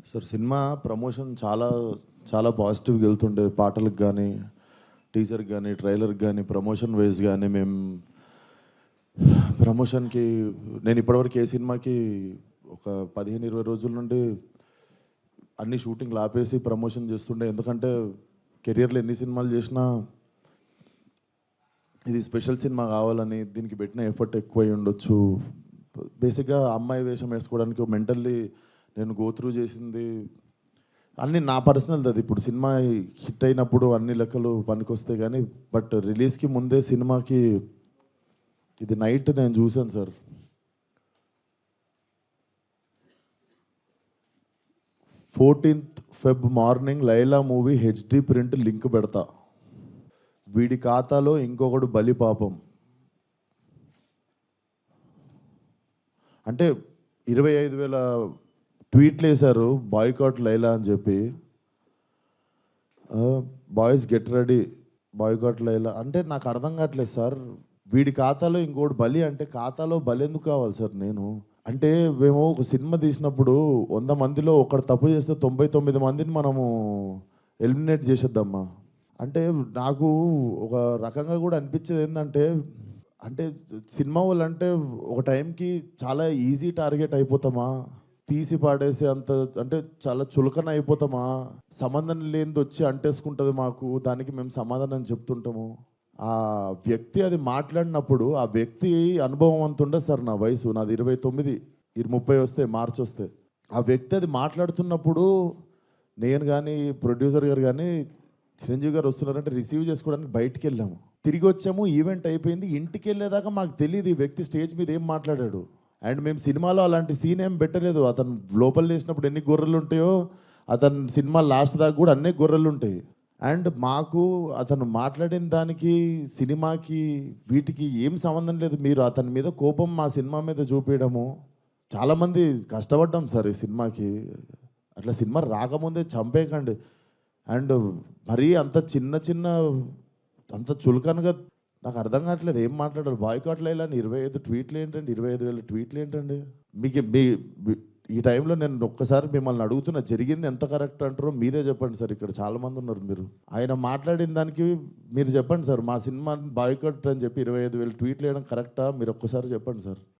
Sir cinema promotion చాలా చాలా పాజిటివ్‌గా వెళ్తుండే. పాటలకు గానీ, టీజర్‌కి గానీ, ట్రైలర్‌కి గానీ, ప్రమోషన్ వైస్ గానీ మేము ప్రమోషన్‌కి నేను ఇప్పటివరకు ఏ సినిమాకి ఒక 15, 20 రోజుల నుండి అన్ని షూటింగ్‌లు ఆపేసి ప్రమోషన్ చేస్తుండే. ఎందుకంటే కెరియర్‌లో ఎన్ని సినిమాలు చేసినా ఇది స్పెషల్ సినిమా కావాలని దీనికి పెట్టిన ఎఫర్ట్ ఎక్కువై ఉండొచ్చు. బేసిక్‌గా అమ్మాయి వేషం వేసుకోవడానికి మెంటల్లీ నేను గో త్రూ చేసింది అన్నీ నా పర్సనల్‌ది అది. ఇప్పుడు సినిమా హిట్ అయినప్పుడు అన్ని లెక్కలు పనికొస్తాయి గానీ, బట్ రిలీజ్‌కి ముందే సినిమాకి ఇది నైట్ నేను చూసాను సార్. 14థ్ Feb morning 'Laila' movie HD print link పెడతా. వీడి ఖాతాలో ఇంకొకడు బలి పాపం. అంటే 25,000 ట్వీట్‌లేశారు బాయ్‌కాట్ లైలా అని చెప్పి. Boys get ready boycott Laila అంటే నాకు అర్థం కావట్లేదు సార్. వీడి ఖాతాలో ఇంకోటి బలి అంటే ఖాతాలో బలి ఎందుకు కావాలి సార్ నేను? అంటే మేము ఒక సినిమా తీసినప్పుడు 100 మందిలో ఒకడు తప్పు చేస్తే 99 మందిని మనము ఎలిమినేట్ చేసేద్దామా? అంటే నాకు ఒక రకంగా కూడా అనిపించేది ఏందంటే, అంటే సినిమా వాళ్ళంటే ఒక టైంకి చాలా ఈజీ టార్గెట్ అయిపోతామా? తీసి పాడేసే అంత అంటే చాలా చులకన అయిపోతామా? సంబంధం లేనిదొచ్చి అంటేసుకుంటది మాకు. దానికి మేము సమాధానం చెప్తుంటాము. ఆ వ్యక్తి అది మాట్లాడినప్పుడు, ఆ వ్యక్తి అనుభవం అంత ఉండదు సార్ నా వయసు. నాది 29. 30 వస్తే మార్చొస్తే. ఆ వ్యక్తి అది మాట్లాడుతున్నప్పుడు నేను గాని, ప్రొడ్యూసర్ గారు గాని, చిరంజీవి గారు వస్తున్నారంటే రిసీవ్ చేసుకోవడానికి బయటికెళ్ళాము. తిరిగొచ్చాము. ఈవెంట్ అయిపోయింది. ఇంటికెళ్ళేదాకా మాకు తెలీదు ఈ వ్యక్తి స్టేజ్ మీద ఏం మాట్లాడాడు. అండ్ మేము సినిమాలో అలాంటి సీన్ ఏం పెట్టలేదు. అతను లోపల లేసినప్పుడు ఎన్ని గొర్రెలుంటాయో, అతను సినిమా లాస్ట్ దాకా కూడా అన్నే గొర్రెలుంటాయి. అండ్ మాకు అతను మాట్లాడిన దానికి, సినిమాకి, వీటికి ఏం సంబంధం లేదు. మీరు అతని మీద కోపం మా సినిమా మీద చూపియడము. చాలామంది కష్టపడ్డాం సార్ ఈ సినిమాకి. అట్లా సినిమా రాకముందే చంపేయకండి. అండ్ మరీ అంత చిన్న చిన్న అంత చులకనగా నాకు అర్థం కావట్లేదు. ఏం మాట్లాడారు? బాయ్‌కాట్ లైలా అని 25 ట్వీట్లు ఏంటండి? 25,000 ట్వీట్లు ఏంటండి? మీకు మీ మీ ఈ టైంలో నేను ఒక్కసారి మిమ్మల్ని అడుగుతున్నా, జరిగింది ఎంత కరెక్ట్ అంటారో మీరే చెప్పండి సార్. ఇక్కడ చాలామంది ఉన్నారు మీరు. ఆయన మాట్లాడిన దానికి మీరు చెప్పండి సార్. మా సినిమాని బాయ్‌కాట్ అని చెప్పి 25,000 ట్వీట్లు వేయడం కరెక్టా? మీరు ఒక్కసారి చెప్పండి సార్.